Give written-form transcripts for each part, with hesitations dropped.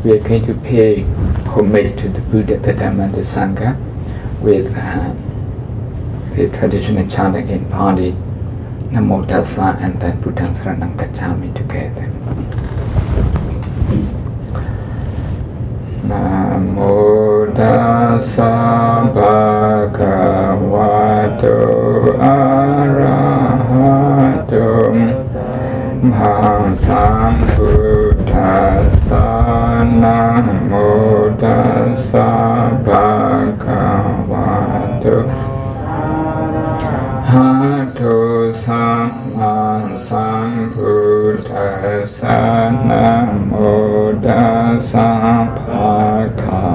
we are going to pay homage to the Buddha, the Dhamma, and the Sangha with the traditional chanting in Pali, Namo Tassa, and then Buddhaṃ Saranam Gacchāmi together. Namo Tassa Bhagavato Arahato Sambuddhassa. Namo Tassa Bhagavato Arahato Sambuddhassa. Namo Tassa Bhagavato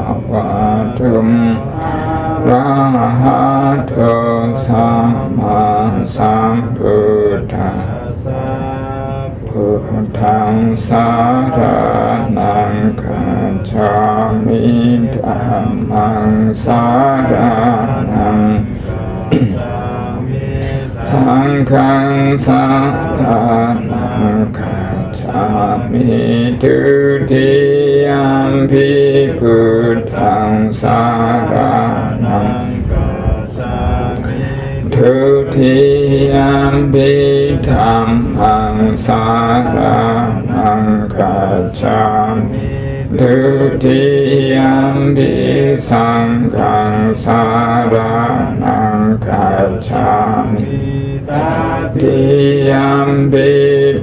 Arahato Sambuddhassa. Buddhaṃ saranam gacchāmi, Dhammaṃ saranam, Sanghaṃ saranam gacchāmi, Dutiyampi Buddhaṃ saranam gacchāmi, Dutiyampi Dhammaṃ saranam gacchāmi, Dutiyampi Sanghaṃ saranam gacchāmi, Tatiyampi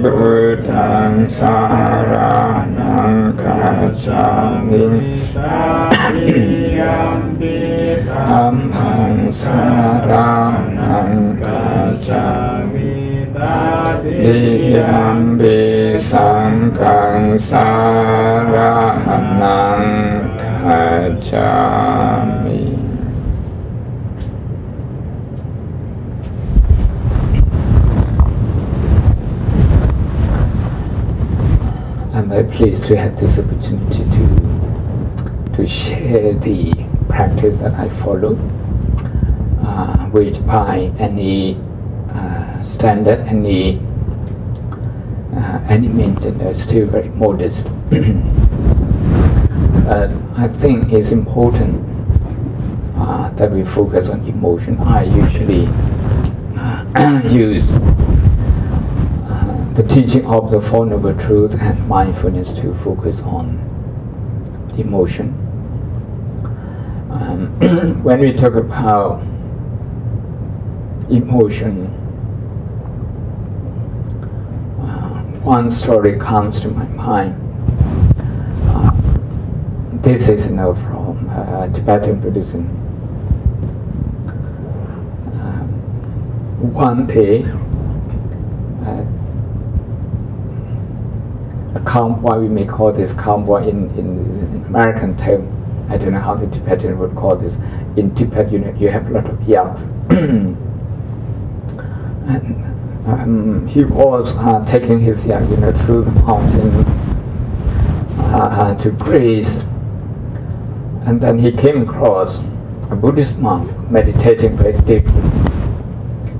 Buddhaṃ saranam gacchāmi, Tatiyampi Dhammaṃ saranam gacchāmi, Tatiyampi Sanghaṃ saranam gacchāmi. I'm very pleased to have this opportunity to share the practice that I follow, which by any standard, any means, is still very modest. I think it's important that we focus on emotion. I usually use the teaching of the Four Noble Truths and mindfulness to focus on emotion. When we talk about emotion, one story comes to my mind. This is from Tibetan Buddhism. One day, a cowboy, we may call this cowboy in American term. I don't know how the Tibetan would call this. In Tibet, you have a lot of yaks. And he was taking his yak, through the mountain to graze. And then he came across a Buddhist monk meditating very deeply.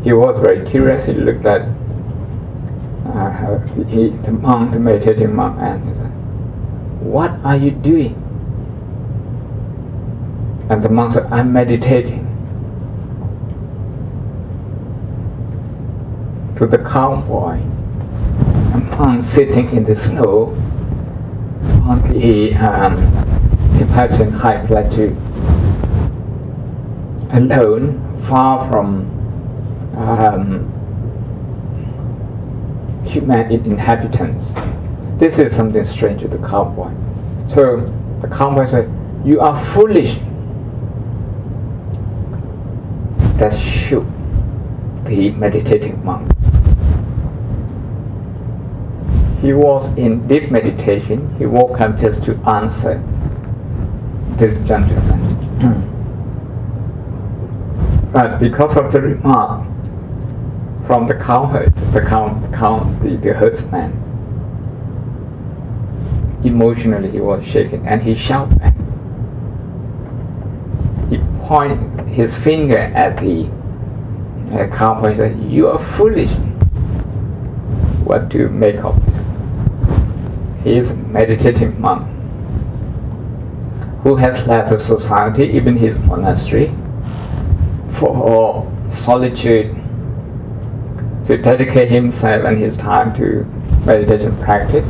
He was very curious. He looked at the monk, the meditating monk, and he said, "What are you doing?" And the monk said, "I'm meditating." To the cowboy, a monk sitting in the snow on the Tibetan high plateau, alone, far from human inhabitants. This is something strange to the cowboy. So the cowboy said, "You are foolish." That shook the meditating monk. He was in deep meditation. He woke up just to answer this gentleman. But because of the remark from the cowherd, the herdsman, emotionally he was shaken, and he shouted back. He pointed his finger at the cowboy and said, "You are foolish." What do you make of this? He is a meditating monk. who has left the society, even his monastery, for solitude, to dedicate himself and his time to meditation practice.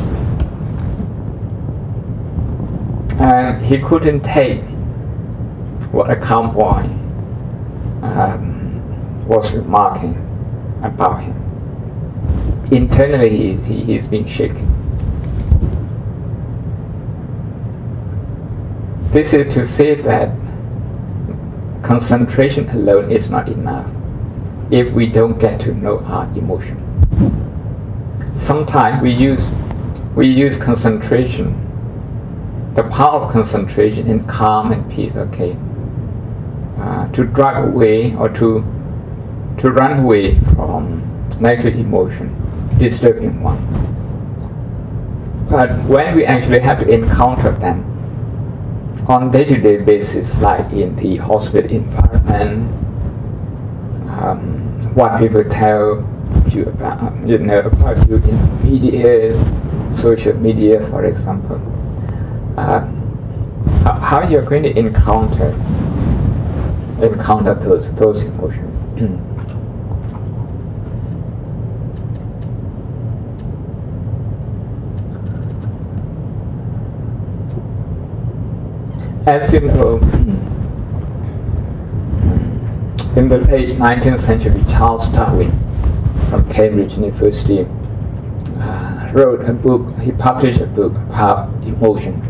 And he couldn't take what a cowboy was remarking about him. Internally, he's been shaken. This is to say that concentration alone is not enough if we don't get to know our emotion. Sometimes we use concentration, the power of concentration in calm and peace, to drive away or to run away from negative emotion, disturbing one. But when we actually have to encounter them on day-to-day basis, like in the hospital environment, what people tell you about you in the media, social media, for example, how you're going to encounter those emotions. As you know, in the late 19th century, Charles Darwin from Cambridge University wrote a book. He published a book about emotion,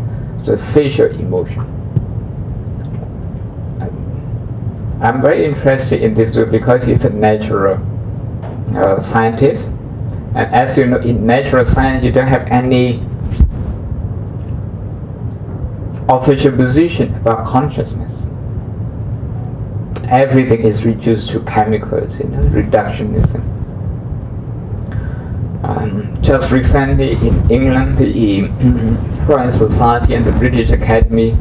the facial emotion. I'm very interested in this book because he's a natural scientist, and as you know, in natural science, you don't have any official position about consciousness. Everything is reduced to chemicals, reductionism. Just recently in England, the Royal Society and the British Academy,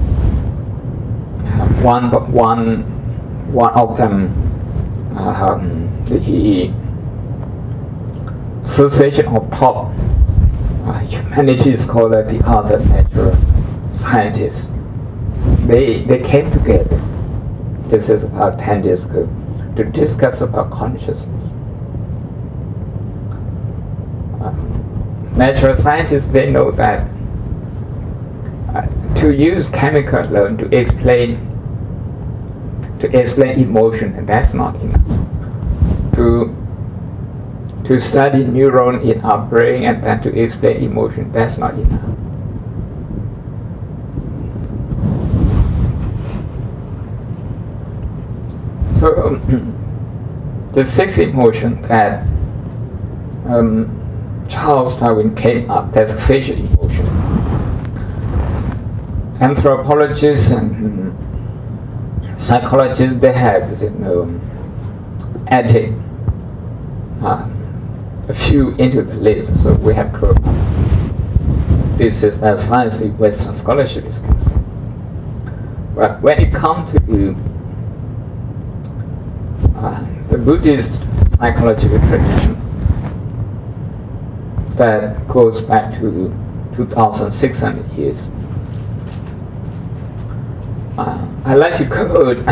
one of them, the Association of Top Humanities Scholars, the other natural scientists, they came together, this is about 10 years ago, to discuss about consciousness. Natural scientists, they know that to use chemical alone to explain emotion, and that's not enough. To study neuron in our brain and then to explain emotion, that's not enough. So the sixth emotion that Charles Darwin came up, that's facial emotion. Anthropologists and psychologists, they have added a few into the list, so we have grown up. This is as far as the Western scholarship is concerned. But when it comes to the Buddhist psychological tradition that goes back to 2,600 years, I'd like to quote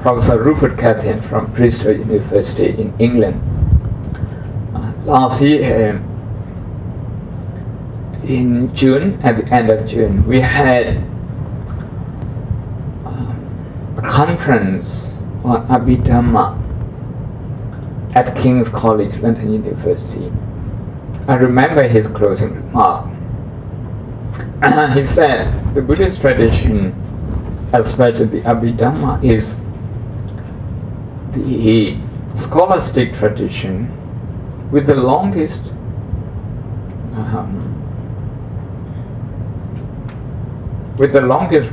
Professor Rupert Catton from Bristol University in England. Last year, in June, at the end of June, we had a conference on Abhidhamma at King's College, London University. I remember his closing remark. He said, the Buddhist tradition, especially the Abhidhamma, is the scholastic tradition with the longest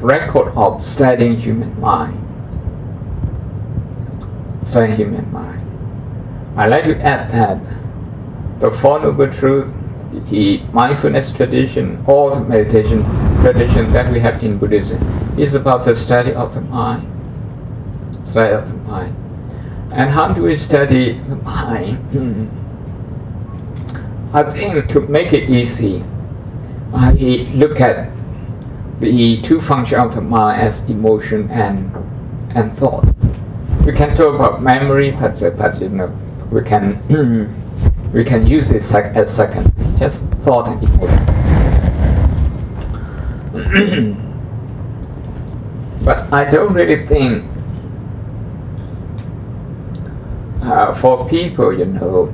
record of studying human mind. I'd like to add that the Four Noble Truths, the mindfulness tradition, or the meditation tradition that we have in Buddhism is about the study of the mind. And how do we study the mind? I think to make it easy, I look at the two functions of the mind as emotion and thought. We can talk about memory, but you know, we can we can use it as second, just thought and emotion. But I don't really think for people, you know,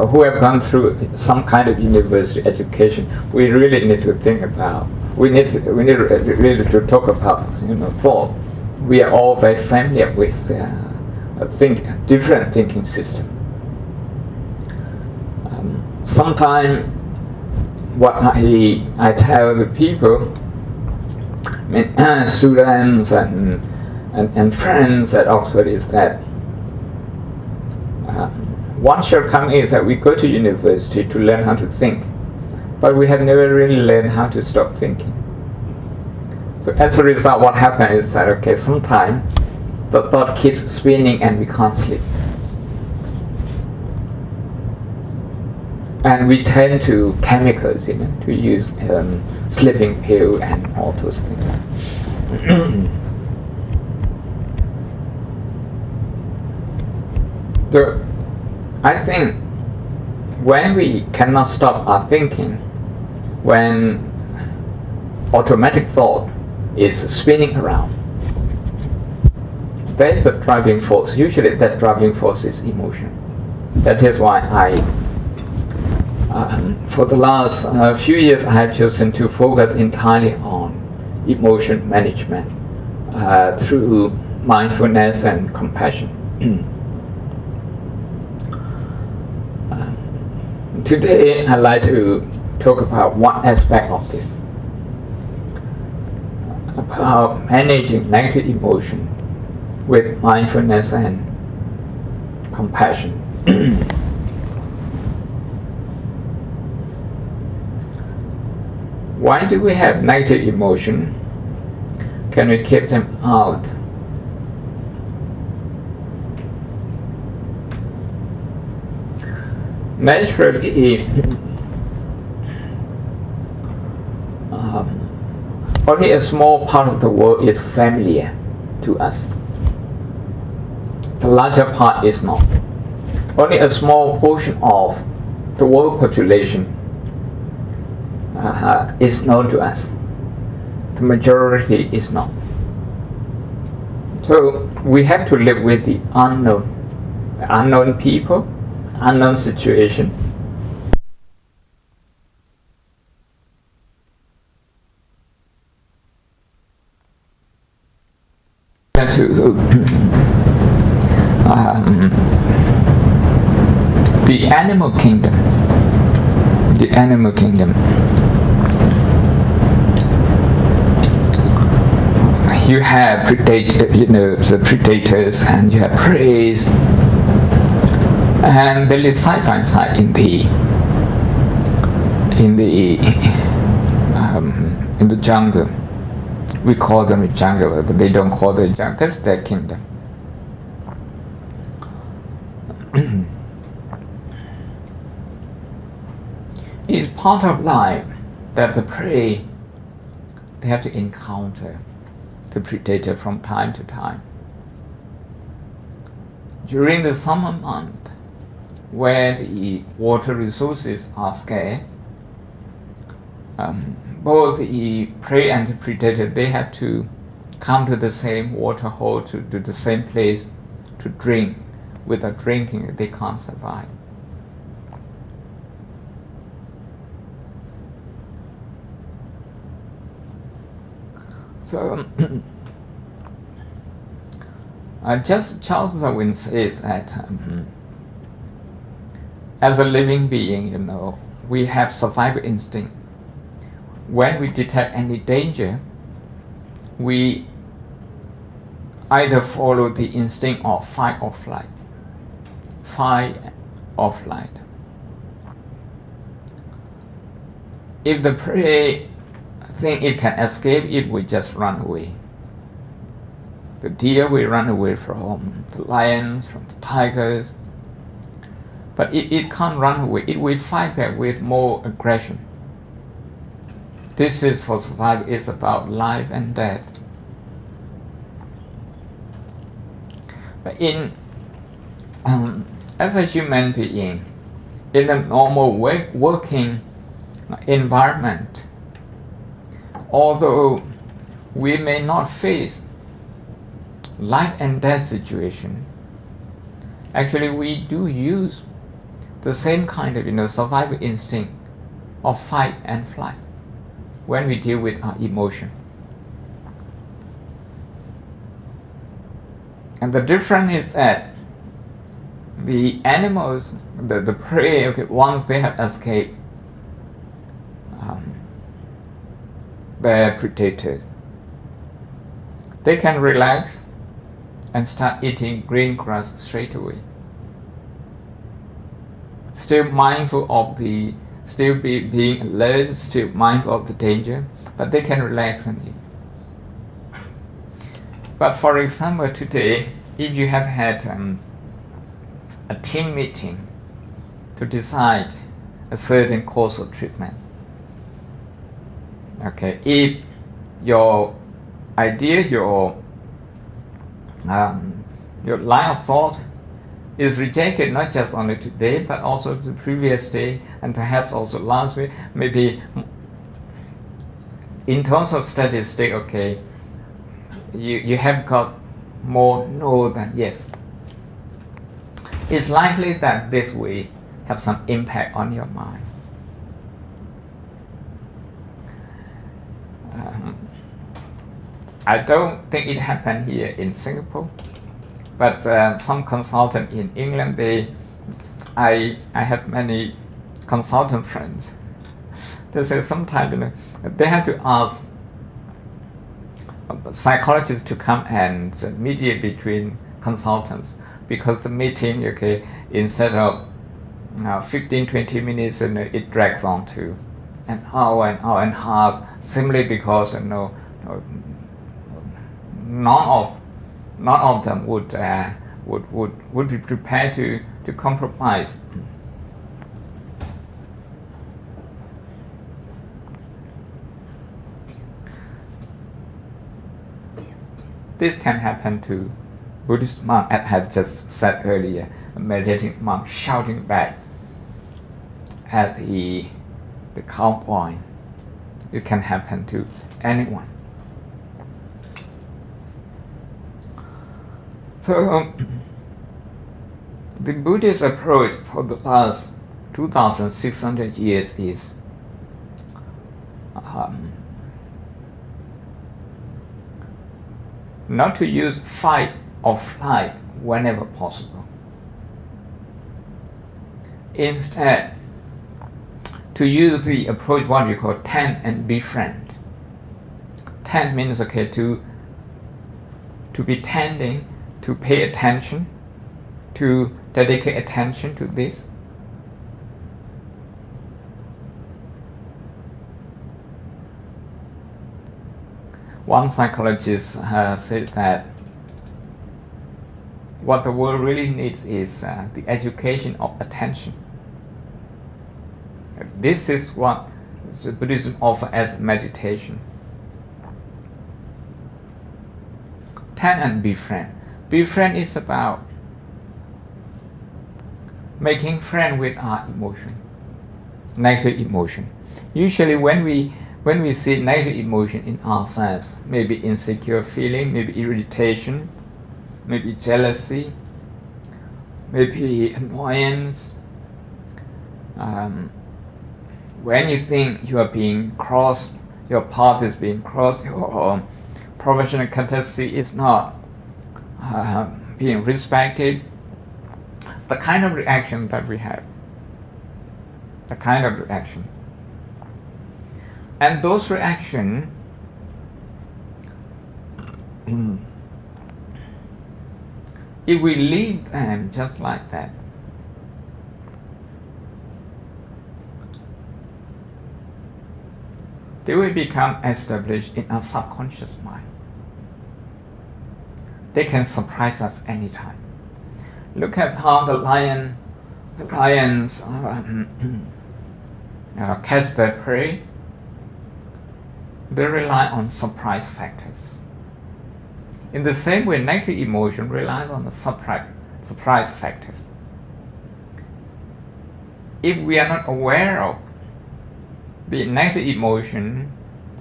who have gone through some kind of university education, we really need to think about. We need really to talk about, you know, thought. We are all very familiar with different thinking system. Sometimes what I tell the people, I mean, students and friends at Oxford, is that one shortcoming is that we go to university to learn how to think, but we have never really learned how to stop thinking. So as a result, what happens is that, okay, sometimes the thought keeps spinning and we can't sleep. And we tend to chemicals, you know, to use sleeping pill and all those things. So I think when we cannot stop our thinking, when automatic thought is spinning around, there is a driving force. Usually that driving force is emotion. That is why for the last few years I have chosen to focus entirely on emotion management through mindfulness and compassion. Today I'd like to talk about one aspect of this, about managing negative emotion with mindfulness and compassion. Why do we have negative emotion? Can we keep them out? Naturally, only a small part of the world is familiar to us. The larger part is not. Only a small portion of the world population is known to us. The majority is not. So we have to live with the unknown people, unknown situation. The animal kingdom. The animal kingdom. You have predators, you know, the predators, and you have prey, and they live side by side in the jungle. We call them a jungle, but they don't call it a jungle. That's their kingdom. It's part of life that the prey, they have to encounter the predator from time to time. During the summer month, where the water resources are scarce, both the prey and the predator, they have to come to the same water hole, to the same place to drink. Without drinking, they can't survive. So, just Charles Darwin says that as a living being, you know, we have survival instinct. When we detect any danger, we either follow the instinct of fight or flight. Fight or flight. If the prey think it can escape, it will just run away. The deer will run away from the lions, from the tigers. But it can't run away. It will fight back with more aggression This is for survival, is about life and death. But as a human being, in a normal working environment, although we may not face life and death situation, actually we do use the same kind of survival instinct of fight and flight when we deal with our emotion. And the difference is that the animals, the prey, once they have escaped their predators, they can relax and start eating green grass straight away. Still mindful of being alert, still mindful of the danger, but they can relax and eat. But for example, today, if you have had a team meeting to decide a certain course of treatment, if your idea, your line of thought is rejected not just only today, but also the previous day, and perhaps also last week, maybe in terms of statistic, you have got more no than yes. It's likely that this will have some impact on your mind. I don't think it happened here in Singapore, but some consultant in England, I have many consultant friends. They say sometimes they have to ask psychologists to come and mediate between consultants, because the meeting, instead of 15-20 minutes, it drags on to an hour and a half, simply because none of them would be prepared to compromise. This can happen to Buddhist monk, as I have just said earlier, a meditating monk shouting back at the calm point. It can happen to anyone. So the Buddhist approach for the last 2,600 years is not to use fight or flight whenever possible. Instead, to use the approach what we call tend and befriend. Tend means to be tending, to pay attention, to dedicate attention to this. One psychologist said that what the world really needs is the education of attention. This is what Buddhism offers as meditation. Tend and befriend. Befriend is about making friend with our emotion, negative emotion. Usually when we see negative emotion in ourselves, maybe insecure feeling, maybe irritation, maybe jealousy, maybe annoyance, when you think you are being crossed, your path is being crossed, your professional courtesy is not being respected, the kind of reaction that we have, and those reactions if we leave them just like that, they will become established in our subconscious mind. They can surprise us anytime. Look at how the lions catch their prey. they rely on surprise factors. In the same way, negative emotion relies on the surprise factors. If we are not aware of the negative emotion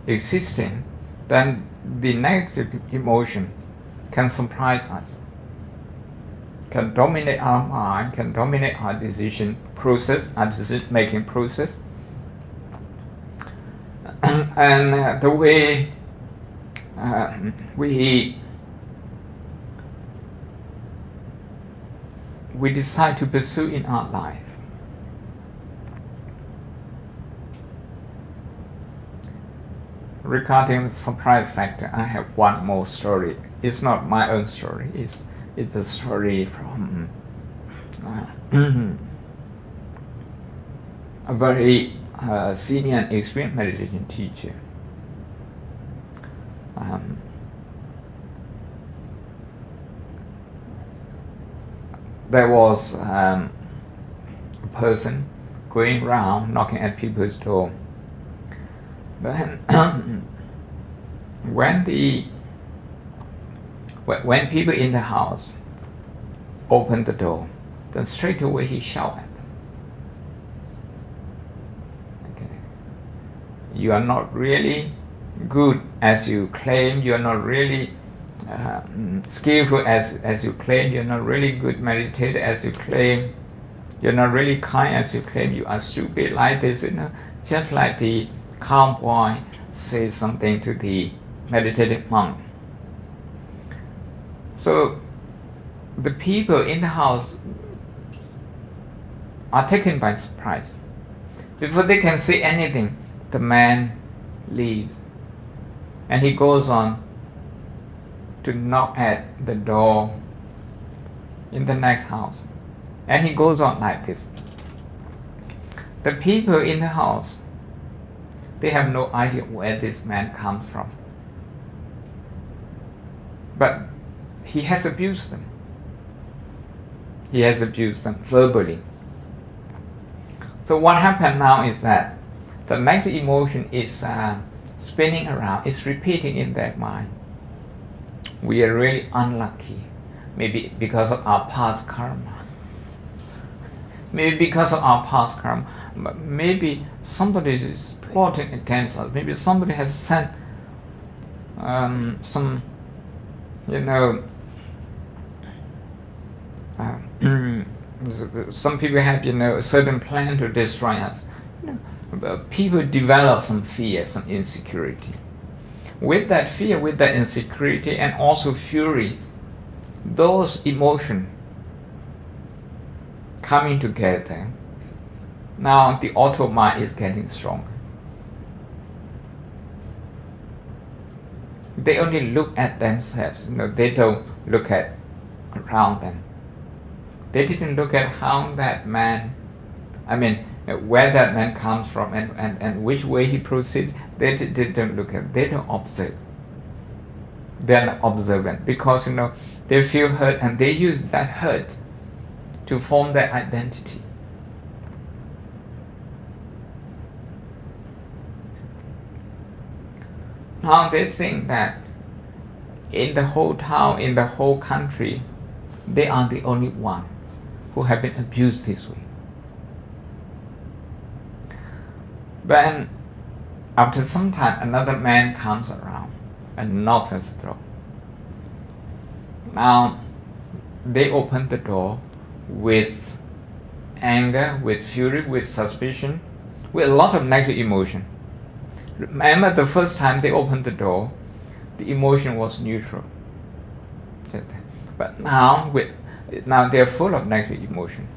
existing, then the negative emotion can surprise us, can dominate our mind, can dominate our decision process, our decision-making process. And the way we decide to pursue in our life. Regarding the surprise factor, I have one more story. It's not my own story. It's a story from a very senior and experienced meditation teacher. There was a person going around knocking at people's door. Then when people in the house opened the door, then straight away he shouted at them. Okay. You are not really good as you claim, you are not really skillful as you claim, you're not really good meditator as you claim, you're not really kind as you claim, you are stupid like this, just like the calm boy says something to the meditative monk. So the people in the house are taken by surprise. Before they can say anything, the man leaves and he goes on to knock at the door in the next house, and he goes on like this. The people in the house, they have no idea where this man comes from, but he has abused them. He has abused them verbally. So what happened now is that the negative emotion is spinning around, it's repeating in their mind. We are really unlucky, maybe because of our past karma. Maybe because of our past karma. Maybe somebody is plotting against us. Maybe somebody has sent some, some people have, a certain plan to destroy us. People develop some fear, some insecurity. With that fear, with that insecurity, and also fury, those emotions coming together, now the auto mind is getting stronger. They only look at themselves, they don't look at around them. They didn't look at how that man, where that man comes from and which way he proceeds. They don't look at, they don't observe. They're not observant because they feel hurt and they use that hurt to form their identity. Now they think that in the whole town, in the whole country, they are the only one who have been abused this way. Then after some time, another man comes around and knocks at the door. Now they open the door with anger, with fury, with suspicion, with a lot of negative emotion. Remember, the first time they opened the door, the emotion was neutral. But now they are full of negative emotion.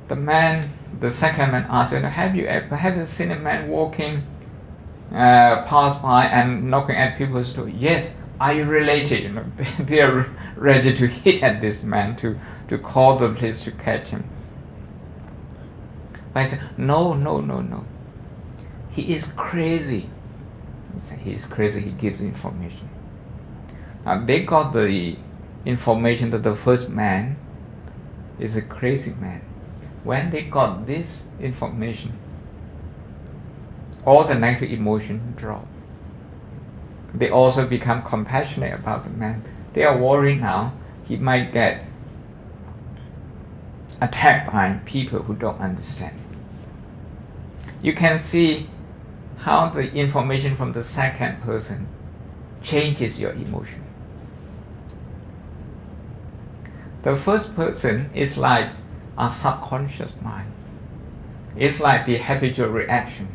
The second man asked, have you seen a man walking pass by and knocking at people's door? Yes. Are you related? They are ready to hit at this man, to call the police to catch him. But I said, no. He is crazy. He is crazy, he gives information. Now they got the information that the first man is a crazy man. When they got this information, all the negative emotion drop. They also become compassionate about the man. They are worried now he might get attacked by people who don't understand. You can see how the information from the second person changes your emotion. The first person is like a subconscious mind. It's like the habitual reaction.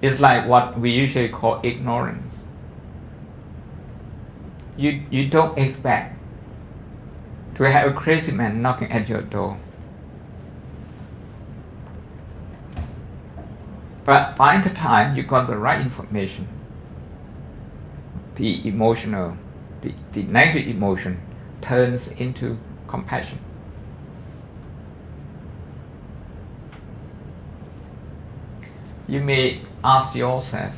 It's like what we usually call ignorance. You don't expect to have a crazy man knocking at your door. But by the time you got the right information, the negative emotion turns into compassion. You may ask yourself,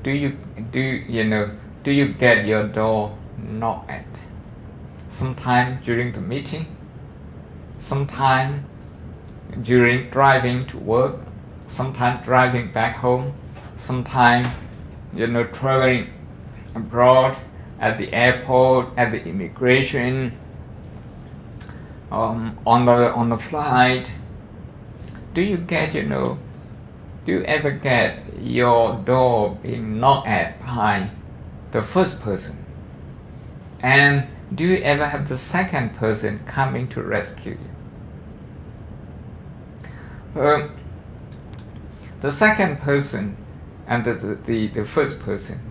do you get your door knocked at? Sometime during the meeting, sometime during driving to work, sometime driving back home, sometime traveling abroad, at the airport, at the immigration, on the flight. Do you ever get your door being knocked at by the first person? And do you ever have the second person coming to rescue you? The second person and the first person.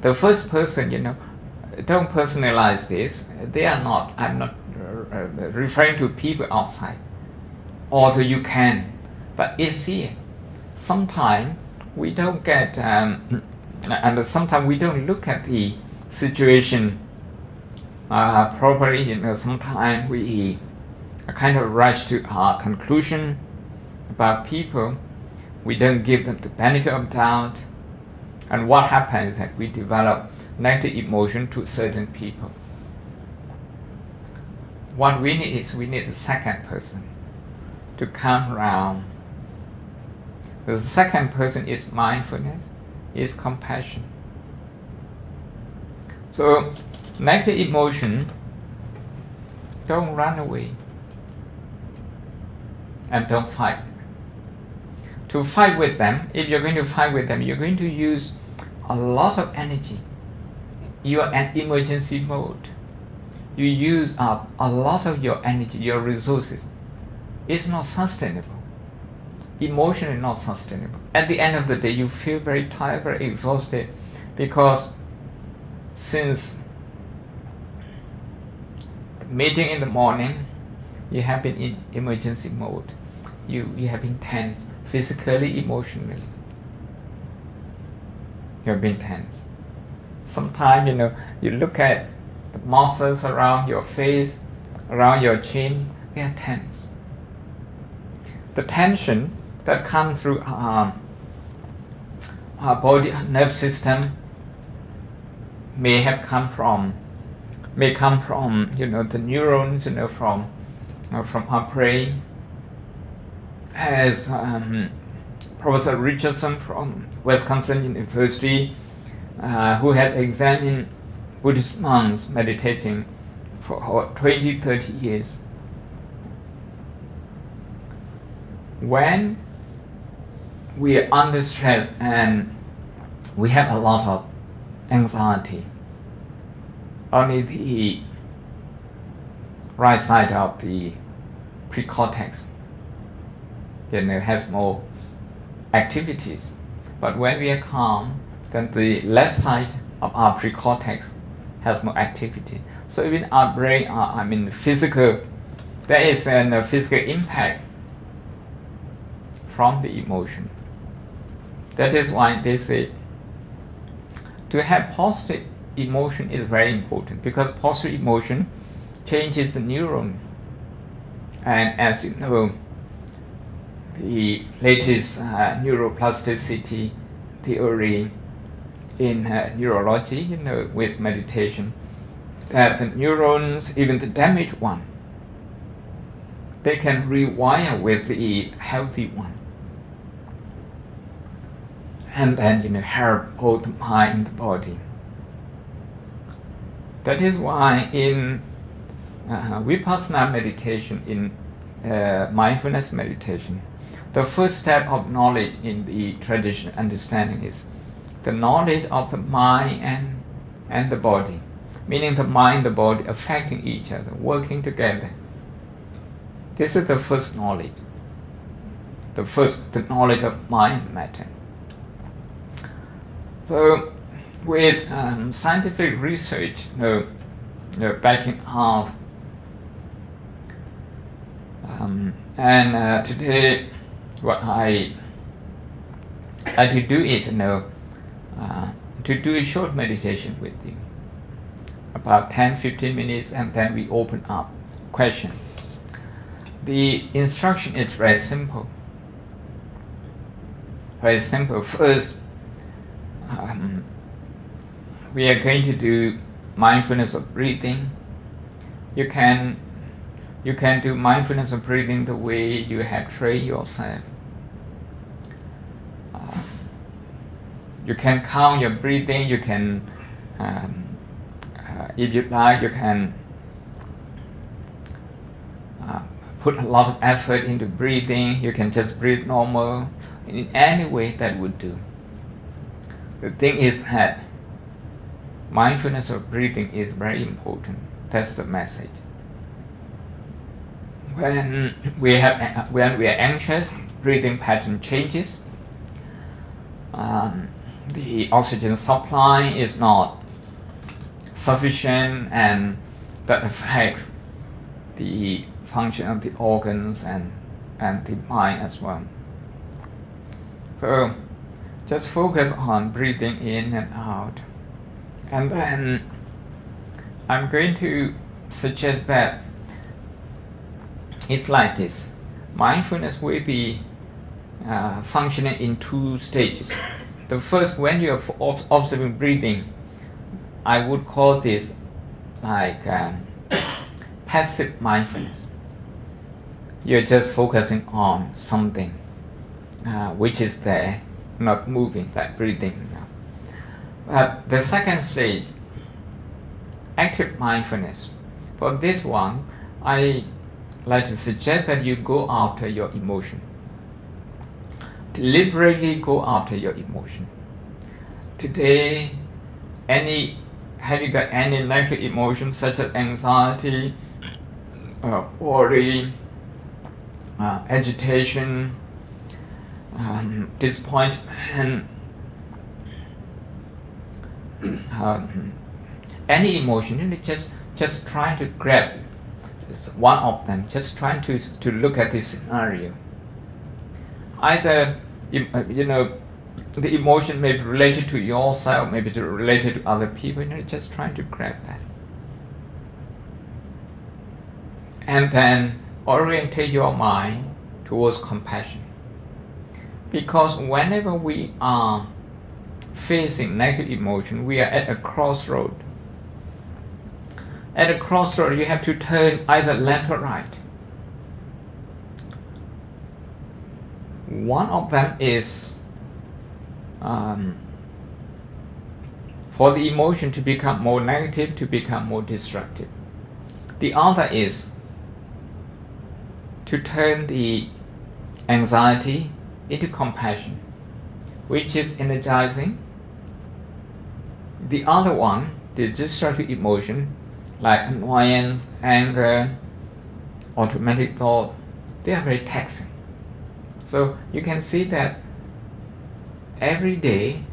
The first person, don't personalize this. I'm not referring to people outside. Although you can, but it's here. Sometimes we don't get, and sometimes we don't look at the situation properly. Sometimes we kind of rush to our conclusion about people. We don't give them the benefit of doubt, and what happens is that we develop negative emotion to certain people. What we need is the second person to come around. The second person is mindfulness, is compassion. So negative emotion, don't run away and don't fight. To fight with them, if you're going to fight with them, you're going to use a lot of energy. You are in emergency mode. You use up a lot of your energy, your resources. It's not sustainable. Emotionally not sustainable. At the end of the day, you feel very tired, very exhausted, because since the meeting in the morning, you have been in emergency mode. You have been tense, physically, emotionally. You have been tense. Sometimes, you look at the muscles around your face, around your chin, they are tense. The tension that comes through our body nerve system may come from the neurons from our brain. As Professor Richardson from Wisconsin University, who has examined Buddhist monks meditating for 20-30 years. When we are under stress and we have a lot of anxiety, only the right side of the precortex has more activities. But when we are calm, then the left side of our precortex has more activity. So even our brain, physical, there is a physical impact from the emotion. That is why they say to have positive emotion is very important, because positive emotion changes the neuron. And as you know, the latest neuroplasticity theory in neurology, with meditation, that the neurons, even the damaged one, they can rewire with the healthy one. and then help both the mind and the body. That is why in Vipassana meditation, in mindfulness meditation, the first step of knowledge in the traditional understanding is the knowledge of the mind and the body, meaning the mind and the body affecting each other, working together. This is the first knowledge. The knowledge of mind matter. So, with scientific research, backing up, and today, what I like to do is to do a short meditation with you, about 10-15 minutes, and then we open up question. The instruction is very simple. Very simple. First, we are going to do mindfulness of breathing. You can do mindfulness of breathing the way you have trained yourself. You can count your breathing. You can, if you like, you can put a lot of effort into breathing. You can just breathe normal. In any way that would do. The thing is that mindfulness of breathing is very important. That's the message. When we are anxious, breathing pattern changes. The oxygen supply is not sufficient, and that affects the function of the organs and the mind as well. So just focus on breathing in and out. And then I'm going to suggest that it's like this. Mindfulness will be functioning in two stages. The first, when you're observing breathing, I would call this like passive mindfulness. You're just focusing on something which is there, not moving, like breathing. But the second stage, active mindfulness. For this one, I like to suggest that you go after your emotion. Deliberately go after your emotion. Today, have you got any negative emotions such as anxiety, worry, agitation, disappointment, any emotion? Just try to grab one of them. Just trying to look at this scenario. Either the emotion may be related to yourself, maybe related to other people. Just trying to grab that, and then orientate your mind towards compassion. Because whenever we are facing negative emotion, we are at a crossroad. At a crossroad, you have to turn either left or right. One of them is for the emotion to become more negative, to become more destructive. The other is to turn the anxiety into compassion, which is energizing. The other one, the destructive emotion, like annoyance, anger, automatic thought, they are very taxing. So you can see that every day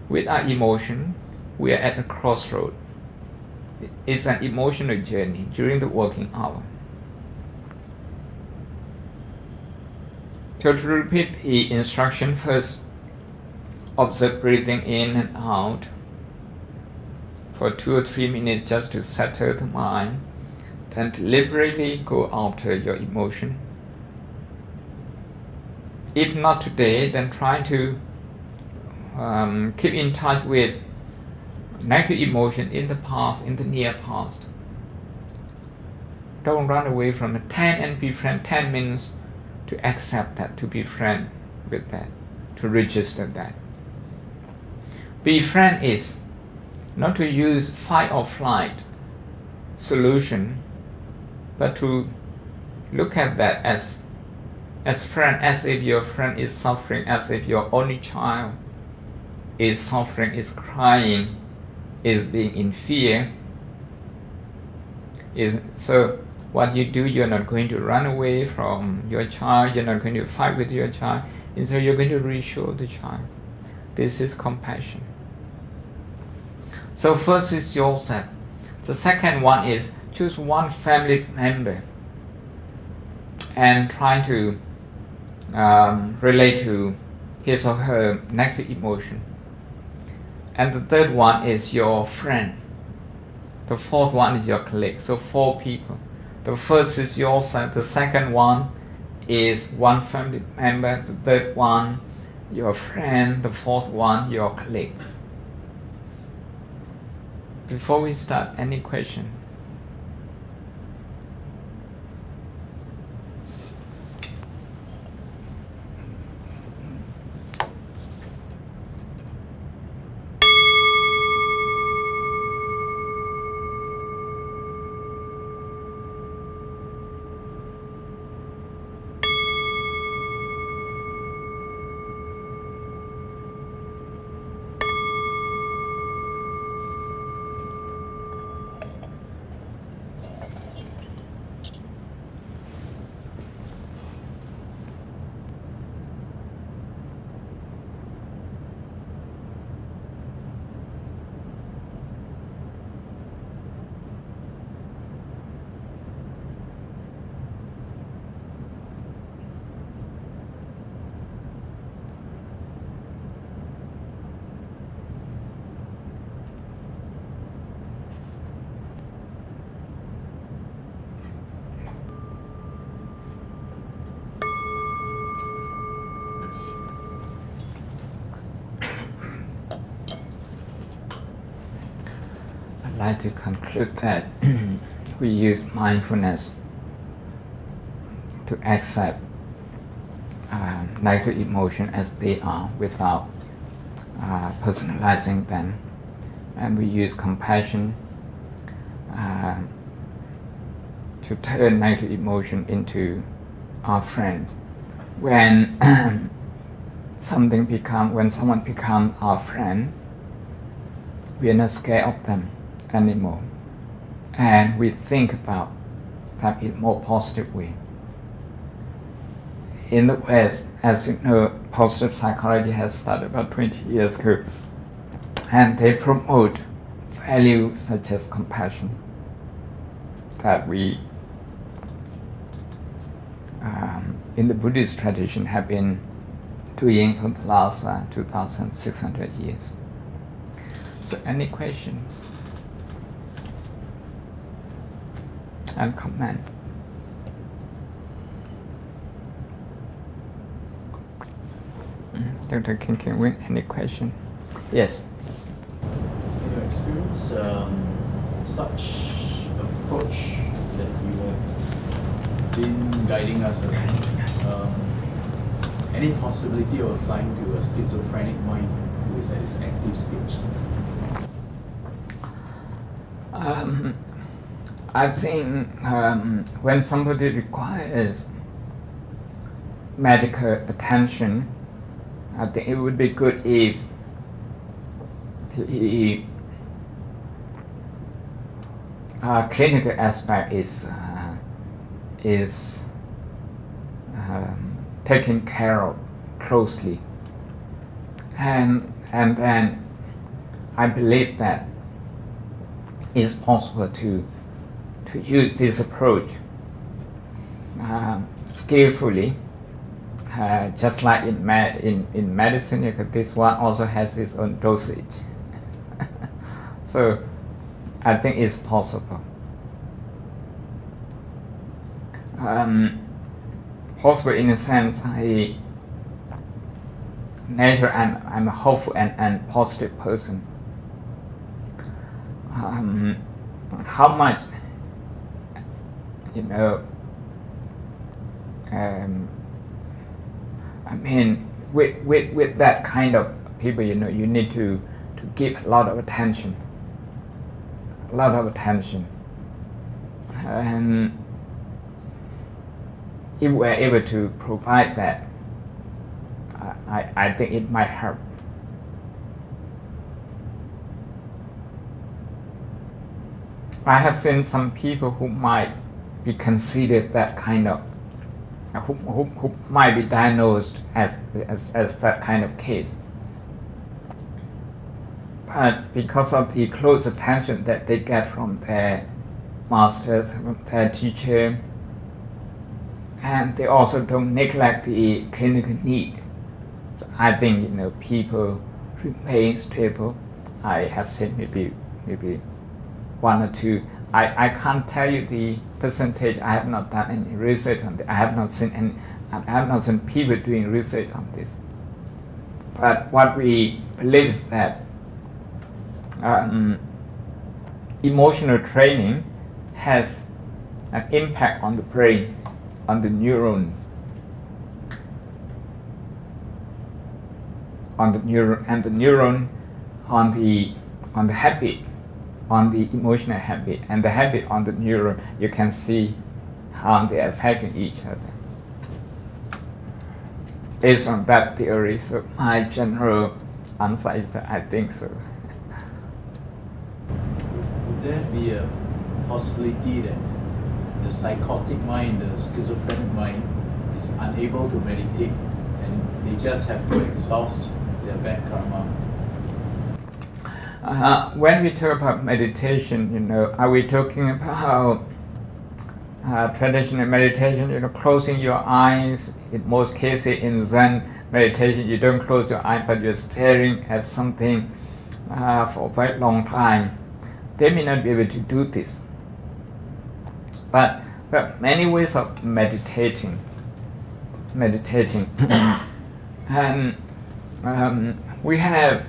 with our emotion, we are at a crossroad. It's an emotional journey during the working hour. So to repeat the instruction, first observe breathing in and out for 2 or 3 minutes just to settle the mind. Then deliberately go after your emotion. If not today, then try to keep in touch with negative emotion in the past, in the near past. Don't run away from it. 10 and befriend. 10 means to accept that, to be friend with that, to register that. Befriend is not to use fight or flight solution, but to look at that as friend, as if your friend is suffering, as if your only child is suffering, is crying, is being in fear. So what you do, you're not going to run away from your child, you're not going to fight with your child, instead you're going to reassure the child. This is compassion. So first is yourself. The second one is choose one family member and try to relate to his or her negative emotion. And the third one is your friend. The fourth one is your colleague. So 4 people. The first is yourself. The second one is one family member. The third one, your friend. The fourth one, your colleague. Before we start, any question? I'd like to conclude that we use mindfulness to accept negative emotion as they are without personalizing them, and we use compassion to turn negative emotion into our friend. When someone becomes our friend, we are not scared of them anymore, and we think about them in a more positive way. In the West, as you know, positive psychology has started about 20 years ago, and they promote values such as compassion that we in the Buddhist tradition have been doing for the last 2,600 years. So any question and comment? Dr. King Win, any question? Yes. In your experience, such approach that you have been guiding us around, any possibility of applying to a schizophrenic mind who is at its active stage? I think when somebody requires medical attention, I think it would be good if the clinical aspect is taken care of closely, and then I believe that it's possible to use this approach skillfully. Just like in medicine, this one also has its own dosage. So I think it's possible. Possible in a sense, I'm a hopeful and positive person. How much, I mean, with that kind of people, you need to give a lot of attention. And if we're able to provide that, I think it might help. I have seen some people who might be considered that kind of, who might be diagnosed as that kind of case. But because of the close attention that they get from their masters, from their teacher, and they also don't neglect the clinical need. So I think people remain stable. I have seen maybe one or two. I can't tell you the percentage. I have not done any research on this. I have not seen people doing research on this. But what we believe is that emotional training has an impact on the brain, on the neurons, and the neuron on the habit, on the emotional habit, and the habit on the neuron. You can see how they are affecting each other. Based on that theory, so my general answer is that I think so. Would there be a possibility that the psychotic mind, the schizophrenic mind, is unable to meditate and they just have to exhaust their bad karma? When we talk about meditation, are we talking about traditional meditation, closing your eyes? In most cases in Zen meditation, you don't close your eyes, but you're staring at something for a very long time. They may not be able to do this. But there are many ways of meditating. And we have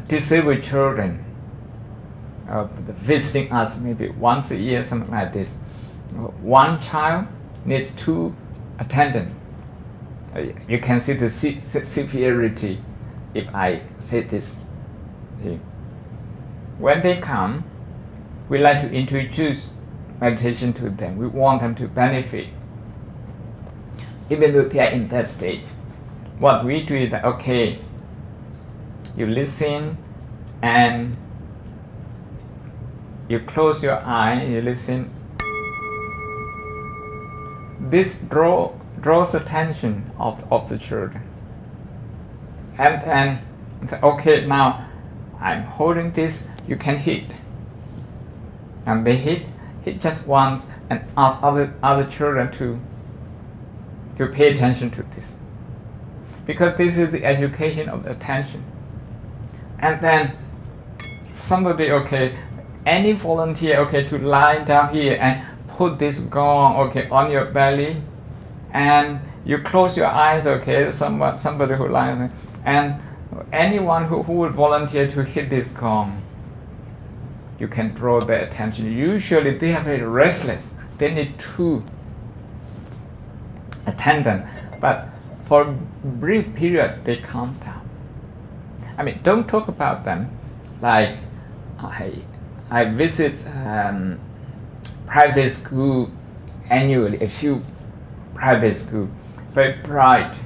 disabled children visiting us maybe once a year, something like this. One child needs 2 attendants. You can see the severity if I say this. When they come, we like to introduce meditation to them. We want them to benefit. Even though they are in that state, what we do is that, okay, you listen and you close your eye, you listen. This draws attention of the children. And then say, okay, now I'm holding this, you can hit. And they hit just once and ask other children to pay attention to this. Because this is the education of attention. And then somebody, any volunteer, to lie down here and put this gong, on your belly, and you close your eyes, somebody who lies there, and anyone who would volunteer to hit this gong, you can draw their attention. Usually they are very restless. They need 2 attendants, but for a brief period they calm down. Don't talk about them. Like I visit private school annually, a few private schools, very bright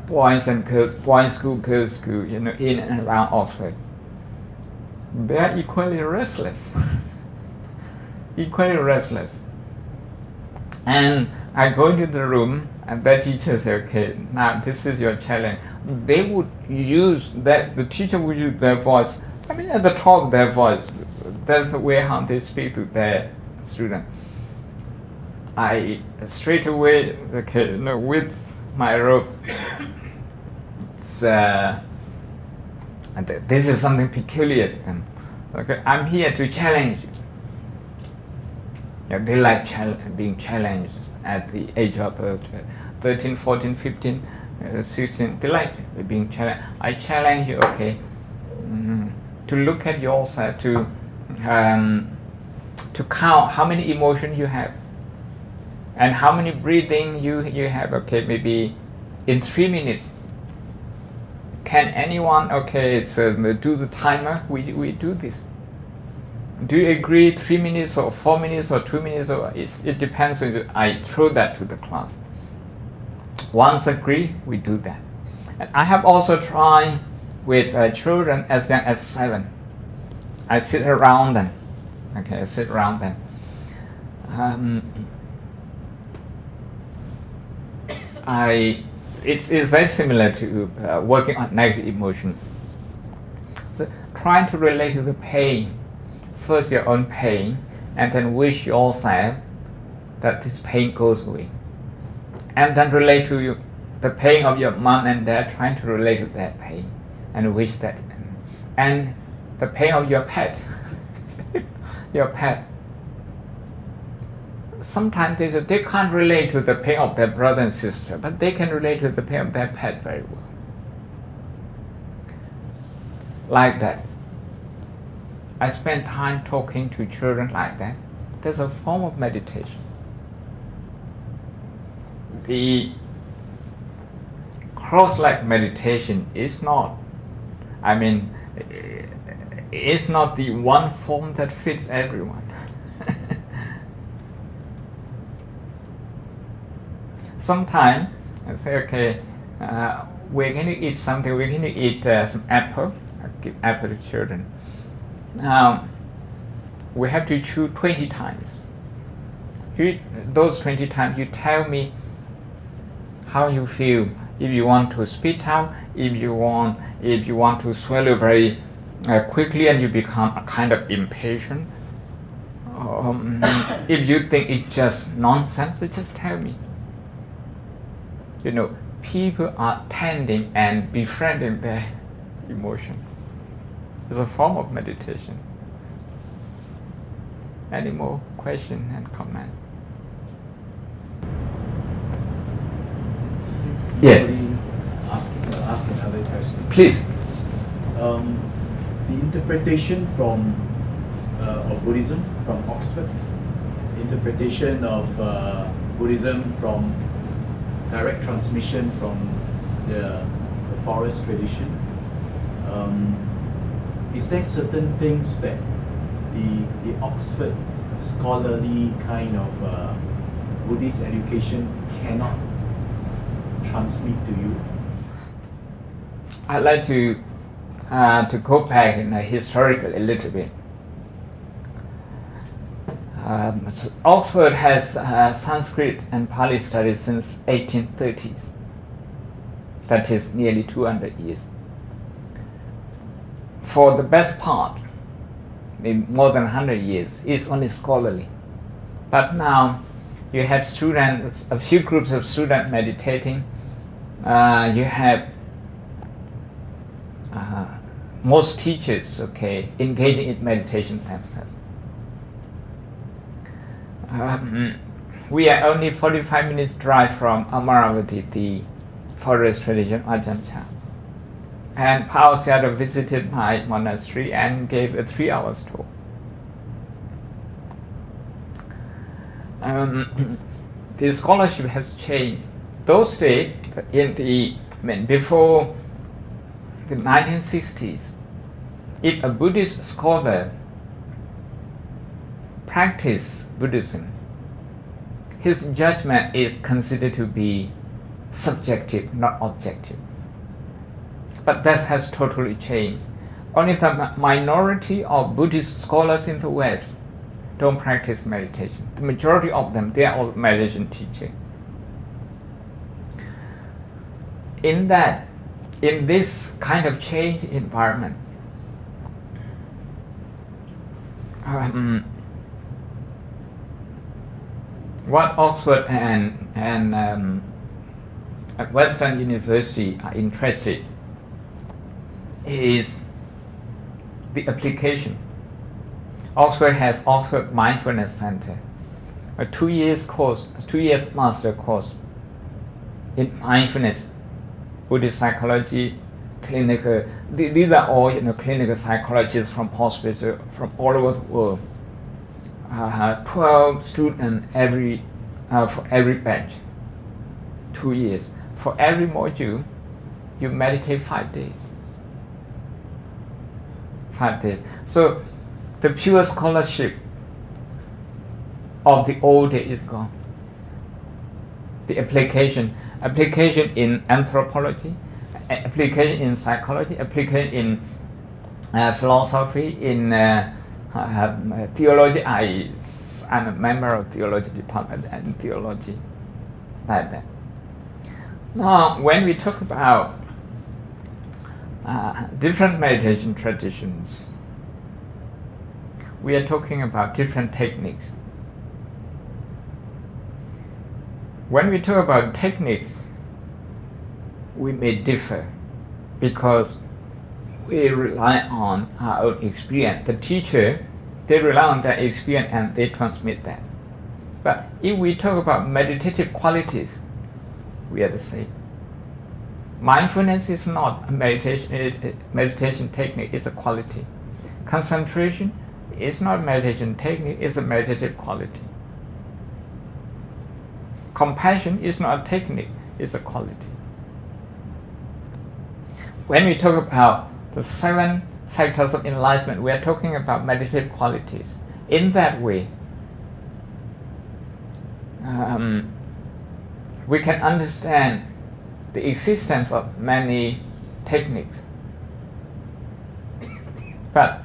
boys and girls, boys school, girls school, in and around Oxford. They are equally restless. And I go into the room and the teacher says, now this is your challenge. They would use that, the teacher would use their voice, at the top of their voice. That's the way how they speak to their student. I straight away, with my rope, this is something peculiar to them. I'm here to challenge you. They like being challenged at the age of 13, 14, 15, 16. They like being challenged. I challenge you, to look at yourself, to count how many emotions you have and how many breathing you have. Maybe in 3 minutes, can anyone, okay, so do the timer? We do this. Do you agree 3 minutes or 4 minutes or 2 minutes? Or it depends on I throw that to the class. Once agree, we do that. And I have also tried with children as young as 7. I sit around them. Okay, I sit around them. It's very similar to working on negative emotion. So trying to relate to the pain. First your own pain, and then wish yourself that this pain goes away. And then relate to the pain of your mom and dad, trying to relate to that pain and wish that. And the pain of your pet, your pet. Sometimes they can't relate to the pain of their brother and sister, but they can relate to the pain of their pet very well. Like that. I spend time talking to children like that. There's a form of meditation. The cross-leg meditation is not, it's not the one form that fits everyone. Sometimes I say, okay, we're going to eat something, we're going to eat some apple. I give apple to children. Now, we have to chew 20 times. Those 20 times, you tell me how you feel. If you want to spit out, if you want to swallow very quickly and you become a kind of impatient. If you think it's just nonsense, just tell me. People are tending and befriending their emotion. It's a form of meditation. Any more question and comment? Since Yes. I'll ask another question. Please. The interpretation of Buddhism from Oxford, interpretation of Buddhism from direct transmission from the forest tradition. Is there certain things that the Oxford scholarly kind of Buddhist education cannot transmit to you? I'd like to go back in historical a little bit. So Oxford has Sanskrit and Pali studies since 1830s. That is nearly 200 years. For the best part, more than 100 years, is only scholarly. But now you have students, a few groups of students meditating. You have most teachers, engaging in meditation themselves. We are only 45 minutes drive from Amaravati, the forest tradition Ajahn Chah. And Pao Sayadaw visited my monastery and gave a 3-hour talk. The scholarship has changed. Those days, before the 1960s, if a Buddhist scholar practiced Buddhism, his judgment is considered to be subjective, not objective. But that has totally changed. Only the minority of Buddhist scholars in the West don't practice meditation. The majority of them, they are all meditation teachers. In this kind of change environment, what Oxford and Western University are interested is the application. Oxford has Oxford Mindfulness Center, a 2-year course, a 2-year master course in mindfulness, Buddhist psychology, clinical. These are all clinical psychologists from hospitals from all over the world. 12 students for every batch, 2 years. For every module, you meditate 5 days. 5 days. So the pure scholarship of the old day is gone. The application in anthropology, application in psychology, application in philosophy, in theology. I'm a member of theology department and theology, like that. Now, when we talk about different meditation traditions, we are talking about different techniques. When we talk about techniques, we may differ because we rely on our own experience. The teacher, they rely on their experience and they transmit that. But if we talk about meditative qualities, we are the same. Mindfulness is not a meditation technique, it's a quality. Concentration is not a meditation technique, it's a meditative quality. Compassion is not a technique, it's a quality. When we talk about the 7 factors of enlightenment, we are talking about meditative qualities. In that way, we can understand the existence of many techniques. But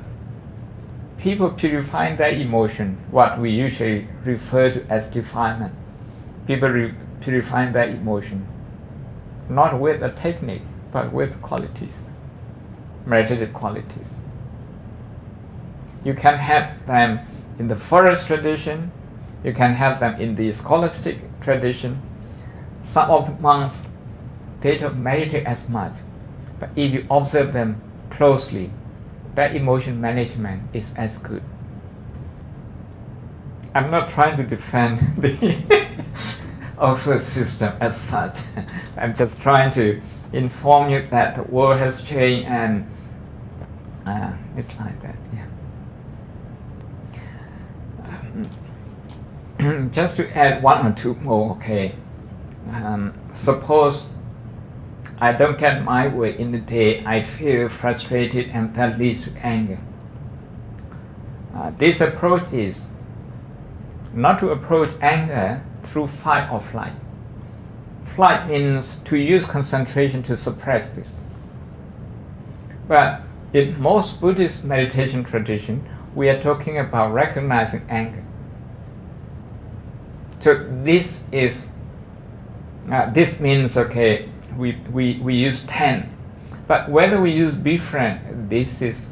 people purifying their emotion, what we usually refer to as defilement. People purifying their emotion, not with a technique, but with qualities, meditative qualities. You can have them in the forest tradition, you can have them in the scholastic tradition. Some of the monks, they don't meditate as much, but if you observe them closely, their emotion management is as good. I'm not trying to defend the Oxford system as such. I'm just trying to inform you that the world has changed and it's like that, yeah. Just to add 1 or 2 more, okay. Suppose I don't get my way in the day, I feel frustrated and that leads to anger. This approach is not to approach anger through fight or flight. Flight means to use concentration to suppress this. But in most Buddhist meditation tradition, we are talking about recognizing anger. So this means, okay, we use 10. But whether we use befriend, this is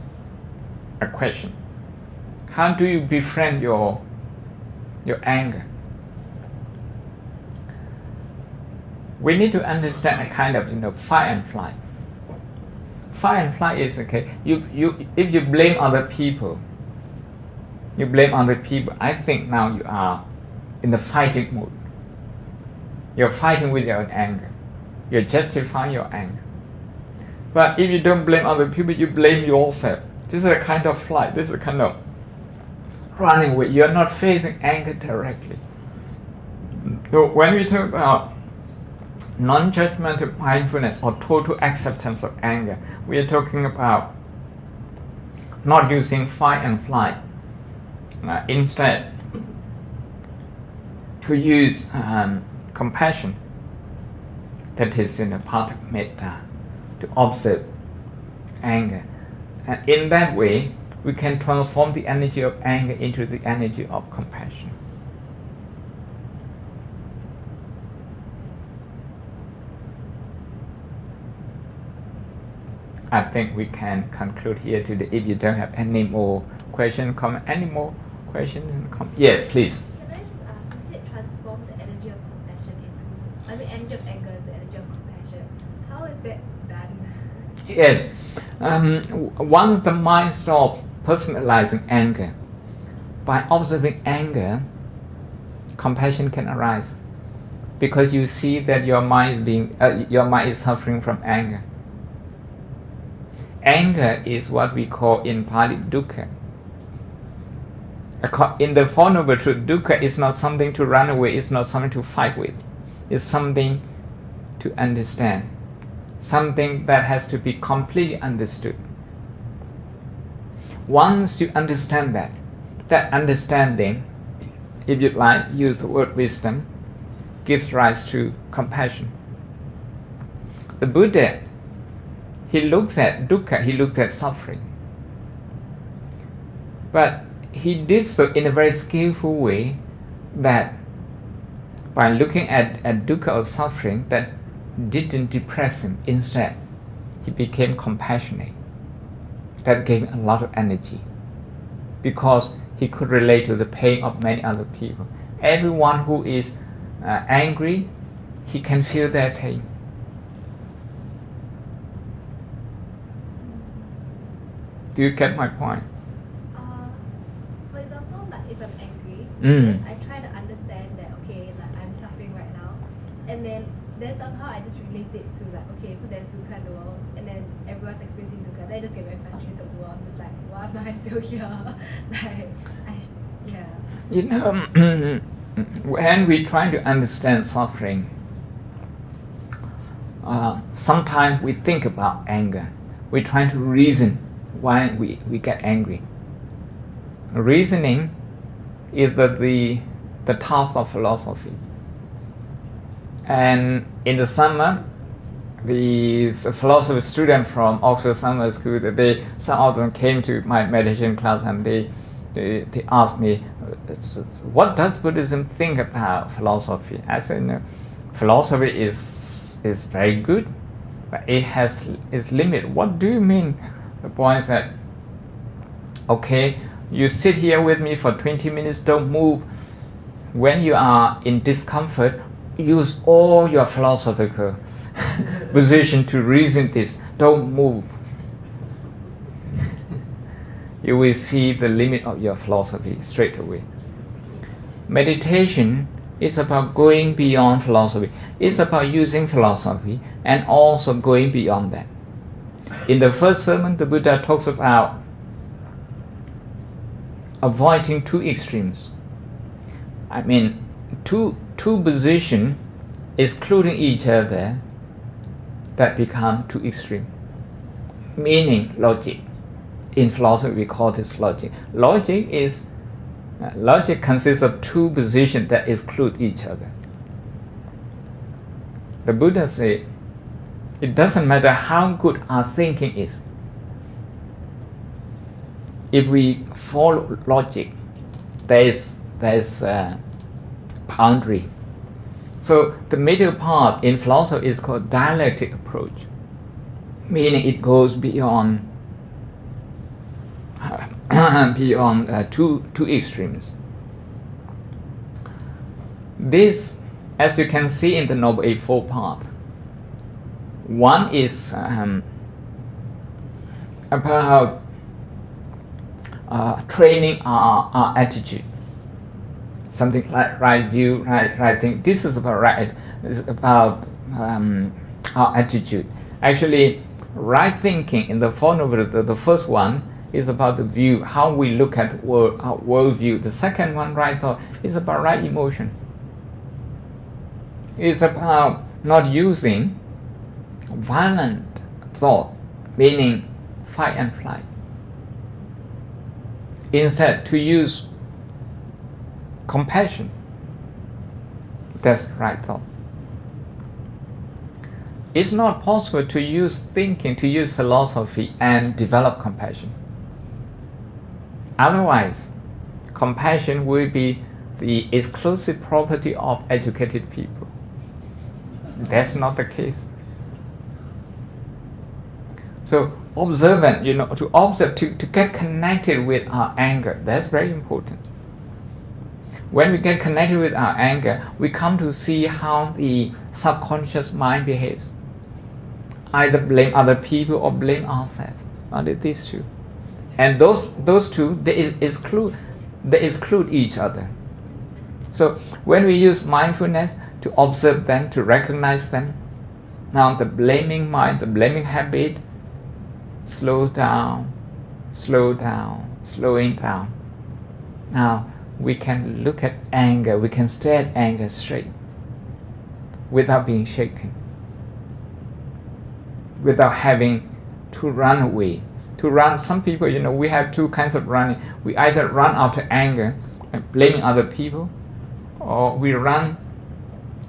a question. How do you befriend your anger? We need to understand a kind of fight and flight. Fight and flight is, okay, if you blame other people, I think now you are in the fighting mood. You're fighting with your own anger. You're justifying your anger. But if you don't blame other people, you blame yourself. This is a kind of flight. This is a kind of running away. You're not facing anger directly. So when we talk about non-judgmental mindfulness or total acceptance of anger, we are talking about not using fight and flight. Instead, to use compassion, that is in a part of metta, to observe anger. And in that way, we can transform the energy of anger into the energy of compassion. I think we can conclude here today. If you don't have any more questions, comment, any more questions and comments? Yes, please. Can I just ask, you said transform the energy of compassion into, energy of anger into energy of compassion. How is that done? Yes. One of the minds of personalizing anger. By observing anger, compassion can arise, because you see that your mind is suffering from anger. Anger is what we call in Pali dukkha. In the Four Noble Truths, dukkha is not something to run away, it's not something to fight with. It's something to understand. something that has to be completely understood. Once you understand that understanding, if you like, use the word wisdom, gives rise to compassion. The Buddha, he looks at dukkha, he looked at suffering. But he did so in a very skillful way, that by looking at dukkha or suffering, that didn't depress him. Instead, he became compassionate. That gave him a lot of energy, because he could relate to the pain of many other people. Everyone who is angry, he can feel their pain. Do you get my point? For example, like if I'm angry, Mm. then I try to understand that okay, like I'm suffering right now, and then somehow I just relate it to like okay, so there's dukkha in the world, and then everyone's experiencing dukkha. Then I just get very frustrated with the world. I'm just like, why am I still here? Yeah. You know, when we try to understand suffering, sometimes we think about anger. We try to reason why we get angry. Reasoning is the task of philosophy. And in the summer, these philosophy students from Oxford Summer School, some of them came to my meditation class, and they asked me, what does Buddhism think about philosophy? I said, no, philosophy is very good, but it has its limit. What do you mean? The point is that, okay, you sit here with me for 20 minutes, don't move. When you are in discomfort, use all your philosophical position to reason this. Don't move. You will see the limit of your philosophy straight away. Meditation is about going beyond philosophy. It's about using philosophy and also going beyond that. In the first sermon, the Buddha talks about avoiding two extremes. I mean, two positions excluding each other that become two extremes. Meaning logic. In philosophy, we call this logic. Logic consists of two positions that exclude each other. The Buddha said, it doesn't matter how good our thinking is. If we follow logic, there is a boundary. So the middle part in philosophy is called dialectic approach, meaning it goes beyond two extremes. This, as you can see in the Noble Eightfold Path, one is about training our attitude. Something like right view, right thing. This is about right. It's about our attitude. Actually, right thinking in the Four Noble, the first one is about the view, how we look at the world, our world view. The second one, right thought, is about right emotion. It's about not using violent thought, meaning fight and flight. Instead, to use compassion. That's right thought. It's not possible to use thinking, to use philosophy and develop compassion. Otherwise, compassion will be the exclusive property of educated people. That's not the case. So observant, to observe, to get connected with our anger, that's very important. When we get connected with our anger, we come to see how the subconscious mind behaves. Either blame other people or blame ourselves. Only these two. And those two, they exclude each other. So when we use mindfulness to observe them, to recognize them, now the blaming mind, the blaming habit slows down, slowing down. Now we can look at anger, we can stare at anger straight without being shaken. without having to run away. To run, some people, we have two kinds of running. We either run out of anger and blaming other people, or we run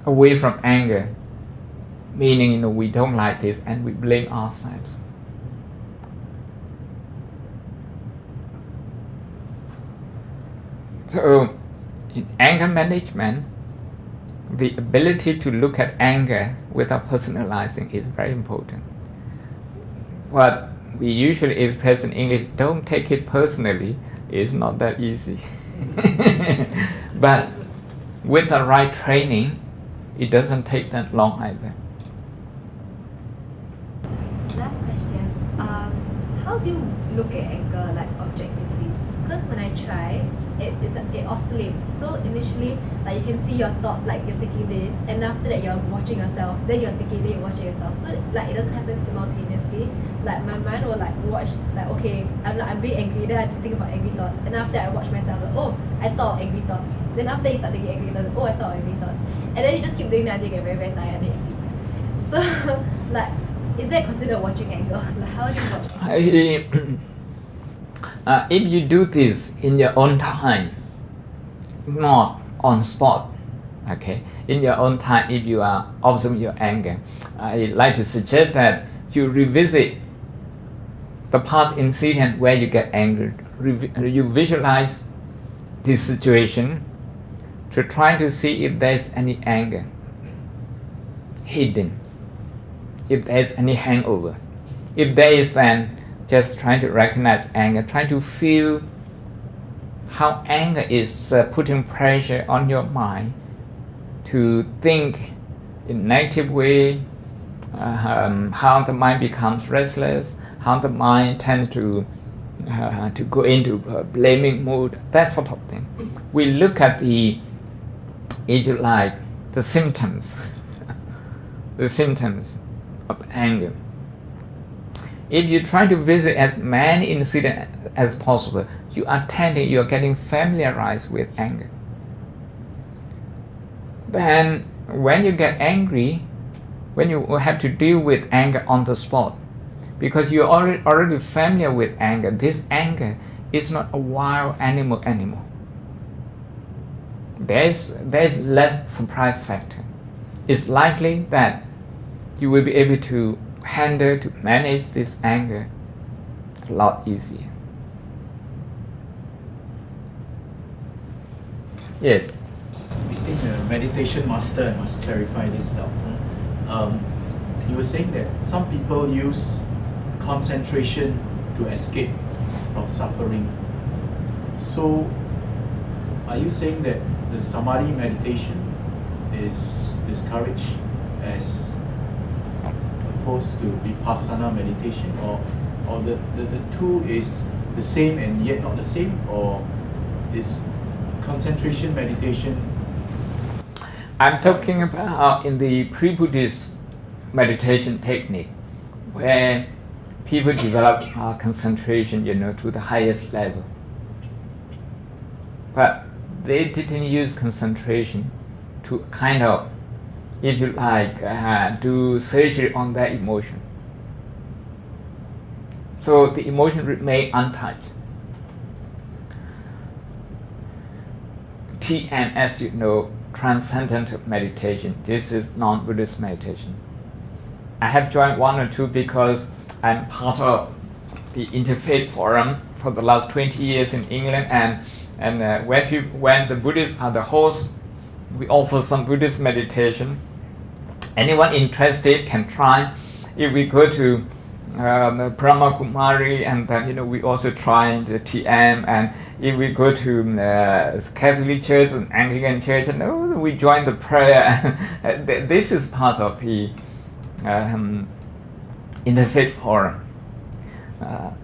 away from anger, meaning we don't like this and we blame ourselves. So in anger management, the ability to look at anger without personalizing is very important. What we usually express in English, don't take it personally, is not that easy. But with the right training, it doesn't take that long either. Last question. How do you look at anger like objectively? Because when I try, it oscillates. So initially, like you can see your thought, like you're thinking this, and after that you're watching yourself. Then you're thinking, then you're watching yourself. So like it doesn't happen simultaneously. Like my mind will like watch, like okay, I'm being angry. Then I just think about angry thoughts, and after that I watch myself. Like, oh, I thought of angry thoughts. Then after you start thinking angry thoughts, oh, I thought of angry thoughts, and then you just keep doing that until you get very very tired and you sleep. So like, is that considered watching anger? Like how do you watch? If you do this in your own time, not on spot, okay, in your own time, if you are observing your anger, I'd like to suggest that you revisit the past incident where you get angry. You visualize this situation to try to see if there's any anger hidden, if there's any hangover. If there is, then just trying to recognize anger, trying to feel how anger is putting pressure on your mind to think in negative way, how the mind becomes restless, how the mind tends to go into blaming mood, that sort of thing. We look at the, if you like, the symptoms, the symptoms of anger. If you try to visit as many incidents as possible, you are getting familiarized with anger. Then when you get angry, when you have to deal with anger on the spot, because you're already familiar with anger, this anger is not a wild animal anymore. There's less surprise factor. It's likely that you will be able to manage this anger a lot easier. Yes. Being a meditation master, I must clarify this doubt. You were saying that some people use concentration to escape from suffering. So, are you saying that the samadhi meditation is discouraged as opposed to vipassana meditation, or the two is the same and yet not the same, or is concentration meditation? I'm talking about in the pre-Buddhist meditation technique, where people develop concentration, to the highest level. But they didn't use concentration to kind of, if you like, do surgery on their emotion. So the emotion remain untouched. TM, as you know, transcendental meditation. This is non-Buddhist meditation. I have joined one or two because I'm part of the Interfaith Forum for the last 20 years in England, and when the Buddhists are the hosts, we offer some Buddhist meditation. Anyone interested can try. If we go to Brahma Kumari, and then we also try the TM, and if we go to Catholic Church and Anglican Church, and we join the prayer. This is part of the Interfaith Forum.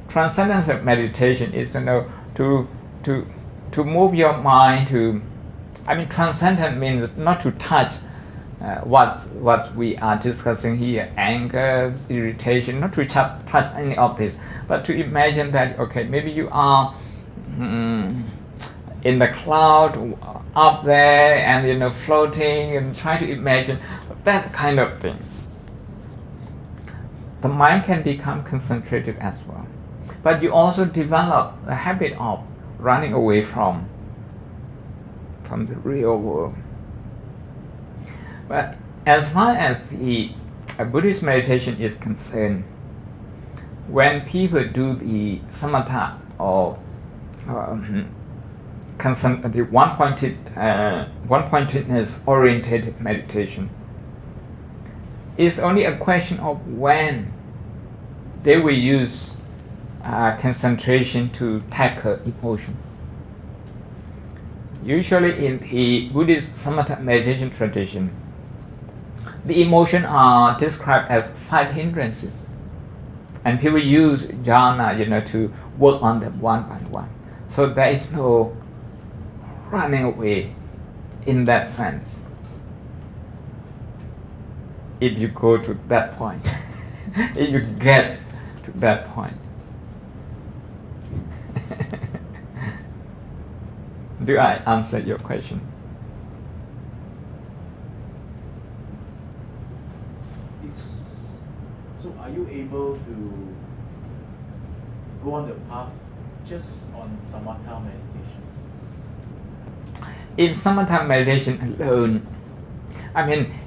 Transcendental meditation is to move your mind to. Transcendent means not to touch what we are discussing here, anger, irritation, not to touch any of this, but to imagine that, okay, maybe you are in the cloud up there and floating, and try to imagine that kind of thing. the mind can become concentrated as well. But you also develop a habit of running away from the real world. But as far as the Buddhist meditation is concerned, when people do the samatha or the one-pointedness oriented meditation, it's only a question of when they will use concentration to tackle emotion. Usually in the Buddhist samatha meditation tradition, the emotions are described as 5 hindrances, and people use jhana, to work on them one by one. So there is no running away in that sense. If you go to that point, if you get to that point. Do I answer your question? So are you able to go on the path just on samatha meditation? In samatha meditation alone,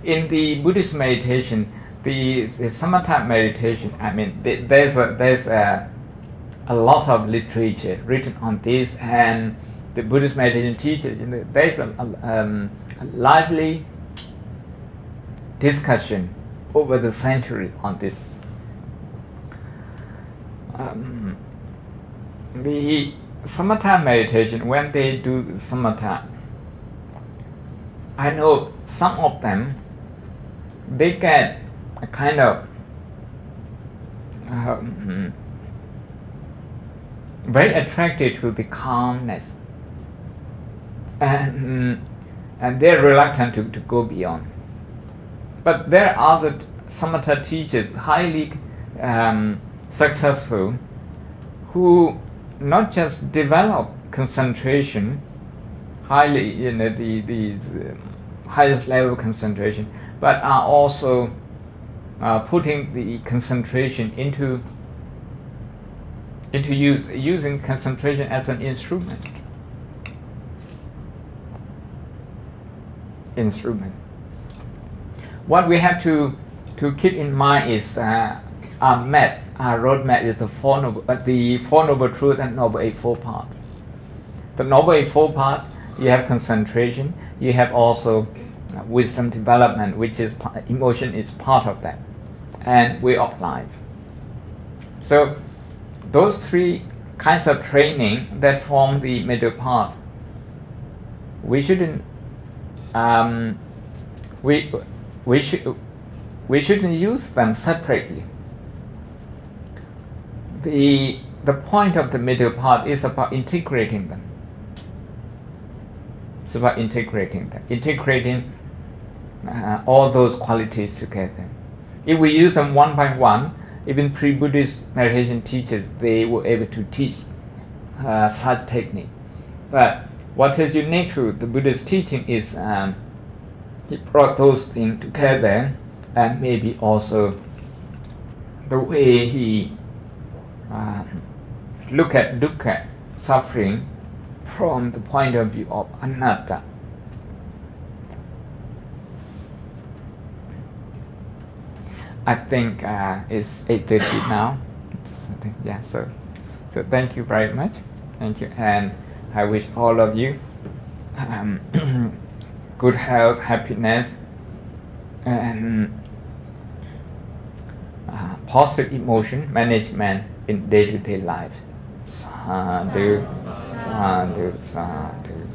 in the Buddhist meditation, the samatha meditation, there's a lot of literature written on this, and the Buddhist meditation teaches, there's a lively discussion over the century on this. The samatha meditation, when they do samatha, I know some of them, they get a kind of very attracted to the calmness, and they're reluctant to go beyond. But there are other samatha teachers, highly successful, who not just develop concentration, highly, these highest level concentration, but are also putting the concentration into use, using concentration as an instrument. What we have to keep in mind is our roadmap is the Four Noble Truths and Noble Eightfold Path. The Noble Eightfold Path, you have concentration, you have also wisdom development, which is emotion is part of that, and way of life. So those 3 kinds of training that form the middle path, we shouldn't we shouldn't use them separately. The point of the middle path is about integrating them. It's about integrating all those qualities together. If we use them one by one, even pre-Buddhist meditation teachers, they were able to teach such technique. But what is unique to the Buddha's teaching is he brought those things together, and maybe also the way he look at dukkha, suffering, from the point of view of anatta. I think it's 8:30 now. Yeah, so thank you very much. Thank you, and I wish all of you good health, happiness, and positive emotion management in day-to-day life. Sadhu, sadhu, sadhu.